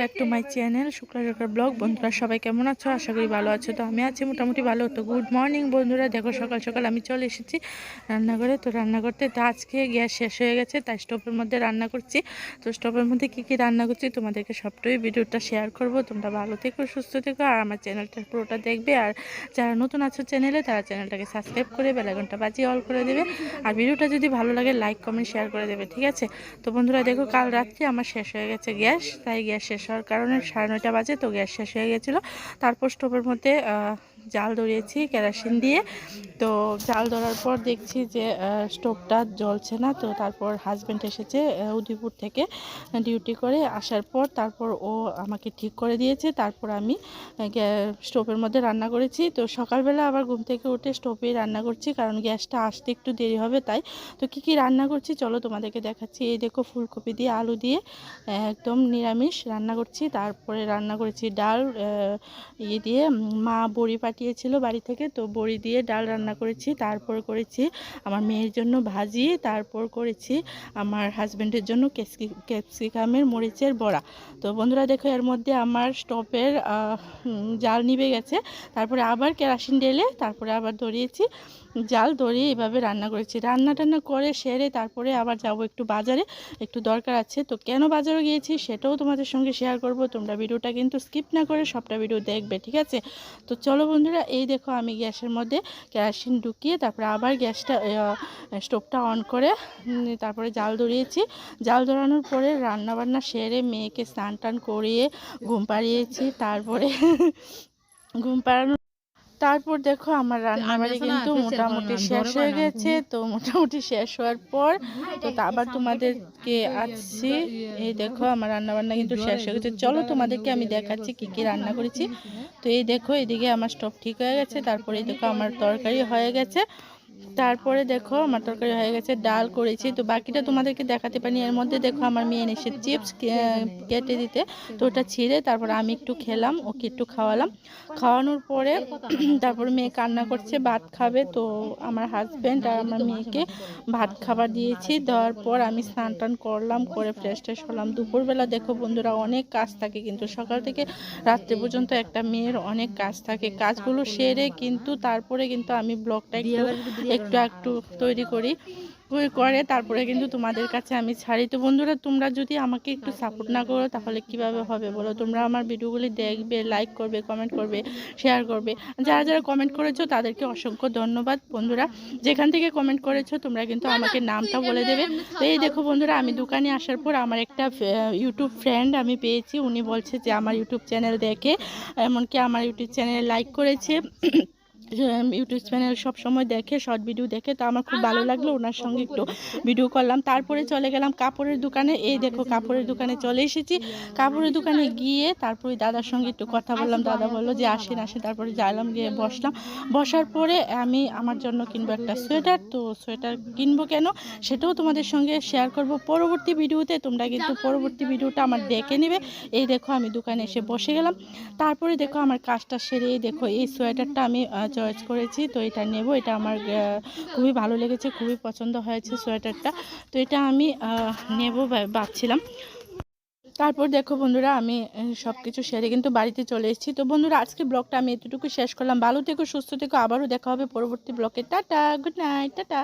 Back to my channel Shukla Sarkar blog. বন্ধুরা সবাই কেমন আছো? আশা করি ভালো আছো। তো আমি আছি মোটামুটি ভালো। তো গুড মর্নিং বন্ধুরা, দেখো সকাল সকাল আমি চলে এসেছি রান্নাঘরে। তো রান্না করতে তো আজকে গ্যাস শেষ হয়ে গেছে, তাই স্টোভের মধ্যে রান্না করছি। তো স্টোভের মধ্যে কী কী রান্না করছি তোমাদেরকে সবটাই ভিডিওটা শেয়ার করব। তোমরা ভালো থেকো, সুস্থ থেকো, আর আমার চ্যানেলটা পুরোটা দেখবে। আর যারা নতুন আছো চ্যানেলে, তারা চ্যানেলটাকে সাবস্ক্রাইব করে বেল আইকনটা বাজিয়ে অল করে দেবে। আর ভিডিওটা যদি ভালো লাগে লাইক কমেন্ট শেয়ার করে দেবে, ঠিক আছে? তো বন্ধুরা দেখো, কাল রাত্রে আমার শেষ হয়ে গেছে গ্যাস, তাই গ্যাস শেষ হওয়ার কারণে 9:30 বাজে, তো গ্যাস শেষ হয়ে গেছিলো। তারপর স্টোভের মধ্যে জাল ধরিয়েছি কেরোসিন দিয়ে। তো জাল ধরার পর দেখছি যে স্টোভটা জ্বলছে না। তো তারপর হাজব্যান্ড এসেছে উদয়পুর থেকে ডিউটি করে আসার পর, তারপর ও আমাকে ঠিক করে দিয়েছে। তারপর আমি স্টোভের মধ্যে রান্না করেছি। তো সকালবেলা আবার ঘুম থেকে উঠে স্টোভেই রান্না করছি, কারণ গ্যাসটা আসতে একটু দেরি হবে তাই। তো কী কী রান্না করছি চলো তোমাদেরকে দেখাচ্ছি। এই দেখো, ফুলকপি দিয়ে আলু দিয়ে একদম নিরামিষ রান্না করছি। তারপরে রান্না করেছি ডাল দিয়ে, মা বড়ি পাঠিয়েছিল বাড়ি থেকে, তো বড়ি দিয়ে ডাল রান্না করেছি। তারপর করেছি আমার মেয়ের জন্য ভাজি। তারপর করেছি আমার হাজব্যান্ডের জন্য ক্যাপসিকামের মরিচের বড়া। তো বন্ধুরা দেখো, এর মধ্যে আমার স্টোভের জাল নিভে গেছে। তারপরে আবার কেরোসিন ঢেলে তারপরে আবার ধরিয়েছি, জাল ধরিয়ে এভাবে রান্না করেছি। রান্না টান্না করে সেরে তারপরে আবার যাব একটু বাজারে, একটু দরকার আছে। তো কেন বাজারে গিয়েছি সেটাও তোমাদের সঙ্গে শেয়ার করব। তোমরা ভিডিওটা কিন্তু স্কিপ না করে সবটা ভিডিও দেখবে, ঠিক আছে? তো চলো বন্ধুরা, এই দেখো আমি গ্যাসের মধ্যে কেরোসিন ঢুকিয়ে তারপরে আবার গ্যাসটা স্টোভটা অন করে তারপরে জাল ধরিয়েছি। জাল ধরানোর পরে রান্নাবান্না সেরে মেয়েকে স্নান টান করিয়ে ঘুম পাড়িয়েছি। তারপরে ঘুম পাড়ানোর তারপর দেখো আমার রান্নাবাড়ি কিন্তু মোটামুটি শেষ হয়ে গেছে। তো মোটামুটি শেষ হওয়ার পর তো আবার তোমাদেরকে আসছি। এই দেখো আমার রান্নাবান্না কিন্তু শেষ হয়ে গেছে। চলো তোমাদেরকে আমি দেখাচ্ছি কি কি রান্না করেছি। তো এই দেখো, এদিকে আমার স্টোভ ঠিক হয়ে গেছে। তারপরে এই দেখো আমার তরকারি হয়ে গেছে। তারপরে দেখো আমার তরকারি হয়ে গেছে, ডাল করেছি। তো বাকিটা তোমাদেরকে দেখাতে পারি। এর মধ্যে দেখো আমার মেয়ে এসে চিপস কেটে দিতে, তো ওটা ছিঁড়ে তারপর আমি একটু খেলাম, ওকে একটু খাওয়ালাম। খাওয়ানোর পরে তারপর মেয়ে কান্না করছে, ভাত খাবে। তো আমার হাজব্যান্ড আর আমার মেয়েকে ভাত খাবার দিয়েছি। দেওয়ার পর আমি স্নান টান করলাম, করে ফ্রেশ ট্রেশ হলাম। দুপুরবেলা দেখো বন্ধুরা অনেক কাজ থাকে, কিন্তু সকাল থেকে রাত্রে পর্যন্ত একটা মেয়ের অনেক কাজ থাকে। কাজগুলো সেরে কিন্তু তারপরে কিন্তু আমি ব্লগটা একটু একটু তৈরি করে তারপরে কিন্তু তোমাদের কাছে আমি ছাড়ি। তো বন্ধুরা, তোমরা যদি আমাকে একটু সাপোর্ট না করো তাহলে কিভাবে হবে বলো? তোমরা আমার ভিডিওগুলি দেখবে, লাইক করবে, কমেন্ট করবে, শেয়ার করবে। যারা যারা কমেন্ট করেছো তাদেরকে অসংখ্য ধন্যবাদ। বন্ধুরা যেখান থেকে কমেন্ট করেছো তোমরা কিন্তু আমাকে নামটা বলে দেবে। তো এই দেখো বন্ধুরা, আমি দোকানে আসার পর আমার একটা ইউটিউব ফ্রেন্ড আমি পেয়েছি। উনি বলছে যে আমার ইউটিউব চ্যানেল দেখে, এমনকি আমার ইউটিউব চ্যানেলে লাইক করেছে, ইউটিউব চ্যানেল সব সময় দেখে, শর্ট ভিডিও দেখে। তো আমার খুব ভালো লাগলো, ওনার সঙ্গে একটু ভিডিও করলাম। তারপরে চলে গেলাম কাপড়ের দোকানে। এই দেখো কাপড়ের দোকানে চলে এসেছি। কাপড়ের দোকানে গিয়ে তারপরে দাদার সঙ্গে একটু কথা বললাম। দাদা বললো যে আসেন আসেন। তারপরে যাইলাম, গিয়ে বসলাম। বসার পরে আমি আমার জন্য কিনবো একটা সোয়েটার। তো সোয়েটার কিনবো কেন সেটাও তোমাদের সঙ্গে শেয়ার করব পরবর্তী ভিডিওতে। তোমরা কিন্তু পরবর্তী ভিডিওটা আমার দেখে নেবে। এই দেখো আমি দোকানে এসে বসে গেলাম। তারপরে দেখো আমার কাজটা সেরে দেখো এই সোয়েটারটা আমি চয়েস করেছি। তো এটা নেব, এটা আমার খুবই ভালো লেগেছে, খুবই পছন্দ হয়েছে সোয়েটারটা। তো এটা আমি নেব ভাবছিলাম। তারপর দেখো বন্ধুরা, আমি সব কিছু সেরে কিন্তু বাড়িতে চলে এসেছি। তো বন্ধুরা আজকে ব্লগটা আমি এতটুকু শেষ করলাম। ভালো থেকো, সুস্থ থেকো, আবারও দেখা হবে পরবর্তী ব্লগে। Tata, good night, tata.